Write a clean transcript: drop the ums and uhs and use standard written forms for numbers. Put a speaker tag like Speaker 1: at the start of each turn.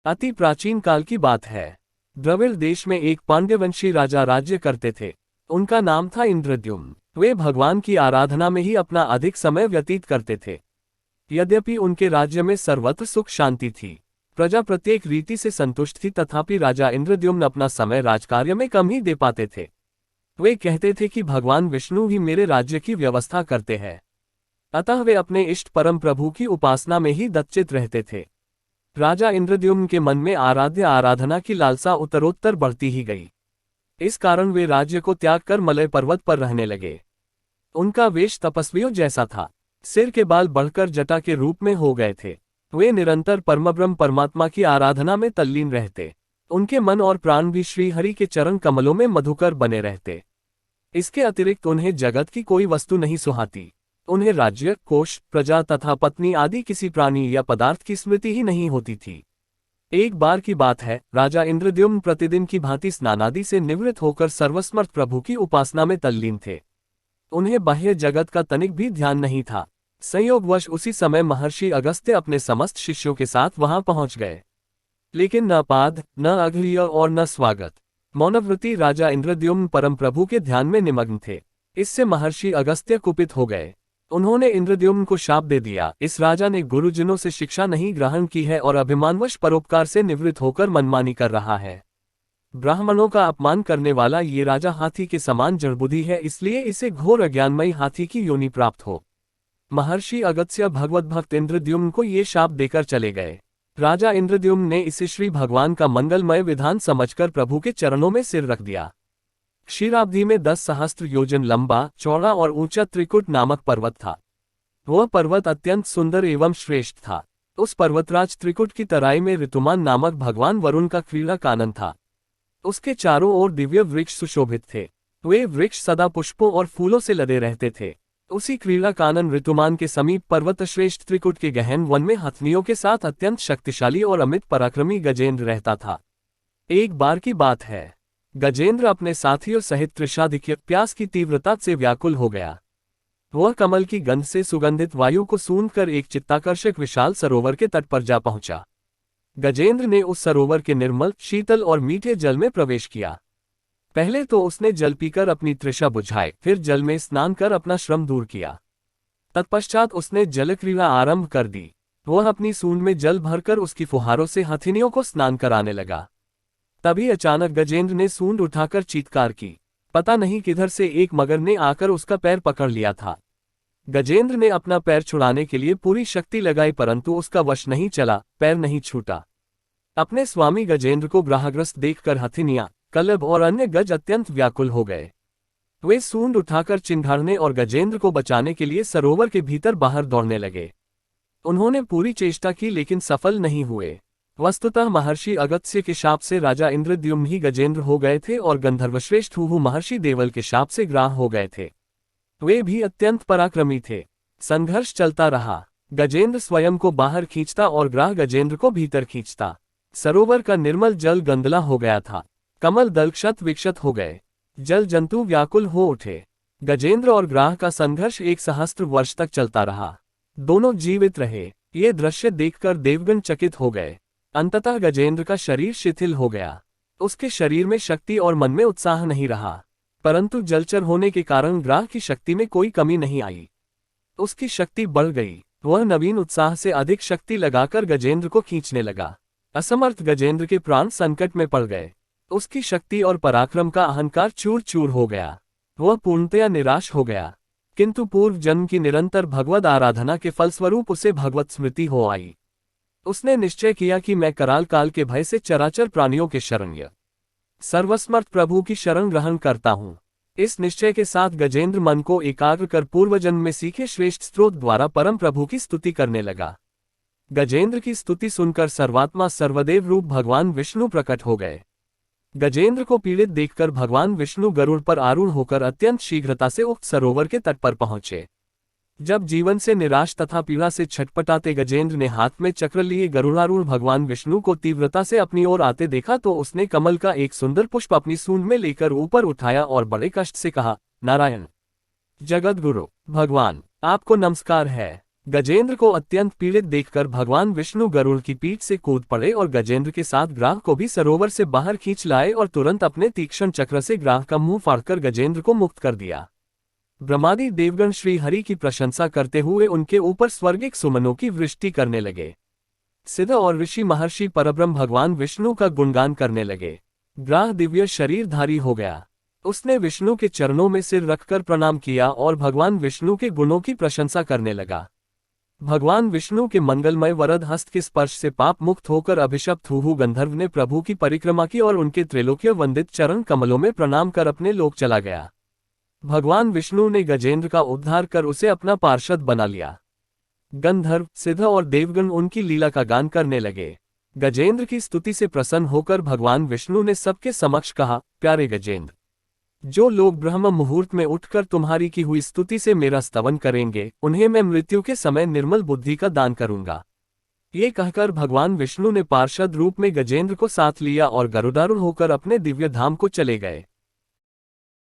Speaker 1: अति प्राचीन काल की बात है। द्रविड़ देश में एक पांड्यवंशी राजा राज्य करते थे। उनका नाम था इंद्रद्युम्न। वे भगवान की आराधना में ही अपना अधिक समय व्यतीत करते थे। यद्यपि उनके राज्य में सर्वत्र सुख शांति थी, प्रजा प्रत्येक रीति से संतुष्ट थी, तथापि राजा इंद्रद्युम्न अपना समय राजकार्य में कम ही दे पाते थे। वे कहते थे कि भगवान विष्णु ही मेरे राज्य की व्यवस्था करते हैं, अतः वे अपने इष्ट परम प्रभु की उपासना में ही दत्चित रहते थे। राजा इंद्रद्युम्न के मन में आराध्य आराधना की लालसा उत्तरोत्तर बढ़ती ही गई। इस कारण वे राज्य को त्याग कर मलय पर्वत पर रहने लगे। उनका वेश तपस्वियों जैसा था, सिर के बाल बढ़कर जटा के रूप में हो गए थे। वे निरंतर परमब्रह्म परमात्मा की आराधना में तल्लीन रहते। उनके मन और प्राण भी श्रीहरि के चरण कमलों में मधुकर बने रहते। इसके अतिरिक्त उन्हें जगत की कोई वस्तु नहीं सुहाती। उन्हें राज्य, कोष, प्रजा तथा पत्नी आदि किसी प्राणी या पदार्थ की स्मृति ही नहीं होती थी। एक बार की बात है, राजा इंद्रद्युम्न प्रतिदिन की भांति स्नानादि से निवृत्त होकर सर्वसमर्थ प्रभु की उपासना में तल्लीन थे। उन्हें बाह्य जगत का तनिक भी ध्यान नहीं था। संयोगवश उसी समय महर्षि अगस्त्य अपने समस्त शिष्यों के साथ वहां पहुंच गए, लेकिन न पाद, न अघ्र्य और न स्वागत। मौनव्रती राजा इंद्रद्युम्न परम प्रभु के ध्यान में निमग्न थे। इससे महर्षि अगस्त्य कुपित हो गए। उन्होंने इंद्रद्युम्न को शाप दे दिया, इस राजा ने गुरुजनों से शिक्षा नहीं ग्रहण की है और अभिमानवश परोपकार से निवृत्त होकर मनमानी कर रहा है। ब्राह्मणों का अपमान करने वाला ये राजा हाथी के समान जड़बुद्धि है, इसलिए इसे घोर अज्ञानमयी हाथी की योनि प्राप्त हो। महर्षि अगस्त्य भगवत भक्त इंद्रद्युम्न को ये शाप देकर चले गए। राजा इंद्रद्युम्न ने इसे श्री भगवान का मंगलमय विधान समझकर प्रभु के चरणों में सिर रख दिया। क्षीराब्धि में 10 सहस्त्र योजन लंबा, चौड़ा और ऊंचा त्रिकुट नामक पर्वत था। वह पर्वत अत्यंत सुंदर एवं श्रेष्ठ था। उस पर्वतराज त्रिकुट की तराई में ऋतुमान नामक भगवान वरुण का क्रीड़ा कानन था। उसके चारों ओर दिव्य वृक्ष सुशोभित थे। वे वृक्ष सदा पुष्पों और फूलों से लदे रहते थे। उसी क्रीड़ा कानन ऋतुमान के समीप पर्वत श्रेष्ठ त्रिकुट के गहन वन में हथनियों के साथ अत्यंत शक्तिशाली और अमित पराक्रमी गजेंद्र रहता था। एक बार की बात है, गजेंद्र अपने साथियों सहित तृषाधिक्य प्यास की तीव्रता से व्याकुल हो गया। वह कमल की गंध से सुगंधित वायु को सूंघकर एक चित्ताकर्षक विशाल सरोवर के तट पर जा पहुंचा। गजेंद्र ने उस सरोवर के निर्मल, शीतल और मीठे जल में प्रवेश किया। पहले तो उसने जल पीकर अपनी तृषा बुझाई, फिर जल में स्नान कर अपना श्रम दूर किया। तत्पश्चात उसने जलक्रीड़ा आरंभ कर दी। वह अपनी सूंड में जल भरकर उसकी फुहारों से हथिनियों को स्नान कराने लगा। तभी अचानक गजेंद्र ने सूंड उठाकर चीत्कार की। पता नहीं किधर से एक मगर ने आकर उसका पैर पकड़ लिया था। गजेंद्र ने अपना पैर छुड़ाने के लिए पूरी शक्ति लगाई, परंतु उसका वश नहीं चला, पैर नहीं छूटा। अपने स्वामी गजेंद्र को ग्रहग्रस्त देखकर हथिनियां, कलब और अन्य गज अत्यंत व्याकुल हो गए। वे सूंड उठाकर चिंघाड़ने और गजेंद्र को बचाने के लिए सरोवर के भीतर बाहर दौड़ने लगे। उन्होंने पूरी चेष्टा की, लेकिन सफल नहीं हुए। वस्तुतः महर्षि अगस्त्य के शाप से राजा इंद्रद्युम्न ही गजेंद्र हो गए थे और गंधर्वश्रेष्ठ हुहु महर्षि देवल के शाप से ग्राह हो गए थे। वे भी अत्यंत पराक्रमी थे। संघर्ष चलता रहा। गजेंद्र स्वयं को बाहर खींचता और ग्राह गजेंद्र को भीतर खींचता। सरोवर का निर्मल जल गंदला हो गया था। कमल दल क्षत विक्षत हो गए। जल जंतु व्याकुल हो उठे। गजेंद्र और ग्राह का संघर्ष 1 सहस्त्र वर्ष तक चलता रहा। दोनों जीवित रहे। ये दृश्य देखकर देवगण चकित हो गए। अंततः गजेंद्र का शरीर शिथिल हो गया। उसके शरीर में शक्ति और मन में उत्साह नहीं रहा, परंतु जलचर होने के कारण ग्राह की शक्ति में कोई कमी नहीं आई। उसकी शक्ति बढ़ गई। वह नवीन उत्साह से अधिक शक्ति लगाकर गजेंद्र को खींचने लगा। असमर्थ गजेंद्र के प्राण संकट में पड़ गए। उसकी शक्ति और पराक्रम का अहंकार चूर चूर हो गया। वह पूर्णतया निराश हो गया। किंतु पूर्व जन्म की निरंतर भगवद आराधना के फलस्वरूप उसे भगवत स्मृति हो आई। उसने निश्चय किया कि मैं कराल काल के भय से चराचर प्राणियों के शरण्य सर्वसमर्थ प्रभु की शरण ग्रहण करता हूँ। इस निश्चय के साथ गजेंद्र मन को एकाग्र कर पूर्वजन्म में सीखे श्रेष्ठ स्त्रोत द्वारा परम प्रभु की स्तुति करने लगा। गजेंद्र की स्तुति सुनकर सर्वात्मा सर्वदेव रूप भगवान विष्णु प्रकट हो गए। गजेंद्र को पीड़ित देखकर भगवान विष्णु गरुड़ पर आरूढ़ होकर अत्यंत शीघ्रता से उक्त सरोवर के तट पर पहुंचे। जब जीवन से निराश तथा पीड़ा से छटपटाते गजेंद्र ने हाथ में चक्र लिए गरुड़ारूढ़ भगवान विष्णु को तीव्रता से अपनी ओर आते देखा तो उसने कमल का एक सुंदर पुष्प अपनी सूंड में लेकर ऊपर उठाया और बड़े कष्ट से कहा, नारायण जगत गुरु भगवान, आपको नमस्कार है। गजेंद्र को अत्यंत पीड़ित देखकर भगवान विष्णु गरुड़ की पीठ से कूद पड़े और गजेंद्र के साथ ग्राह को भी सरोवर से बाहर खींच लाए और तुरंत अपने तीक्ष्ण चक्र से ग्राह का मुंह फाड़कर गजेंद्र को मुक्त कर दिया। ब्रह्मादि देवगण श्री हरि की प्रशंसा करते हुए उनके ऊपर स्वर्गिक सुमनों की वृष्टि करने लगे। सिद्ध और ऋषि महर्षि परब्रह्म भगवान विष्णु का गुणगान करने लगे। ग्राह दिव्य शरीरधारी हो गया। उसने विष्णु के चरणों में सिर रखकर प्रणाम किया और भगवान विष्णु के गुणों की प्रशंसा करने लगा। भगवान विष्णु के मंगलमय वरद हस्त के स्पर्श से पाप मुक्त होकर अभिशप्त हुहु गंधर्व ने प्रभु की परिक्रमा की और उनके त्रिलोक्य वंदित चरण कमलों में प्रणाम कर अपने लोक चला गया। भगवान विष्णु ने गजेंद्र का उद्धार कर उसे अपना पार्षद बना लिया। गंधर्व, सिद्ध और देवगण उनकी लीला का गान करने लगे। गजेंद्र की स्तुति से प्रसन्न होकर भगवान विष्णु ने सबके समक्ष कहा, प्यारे गजेंद्र, जो लोग ब्रह्म मुहूर्त में उठकर तुम्हारी की हुई स्तुति से मेरा स्तवन करेंगे, उन्हें मैं मृत्यु के समय निर्मल बुद्धि का दान करूंगा। ये कहकर भगवान विष्णु ने पार्षद रूप में गजेंद्र को साथ लिया और गरुडारूढ़ होकर अपने दिव्य धाम को चले गए।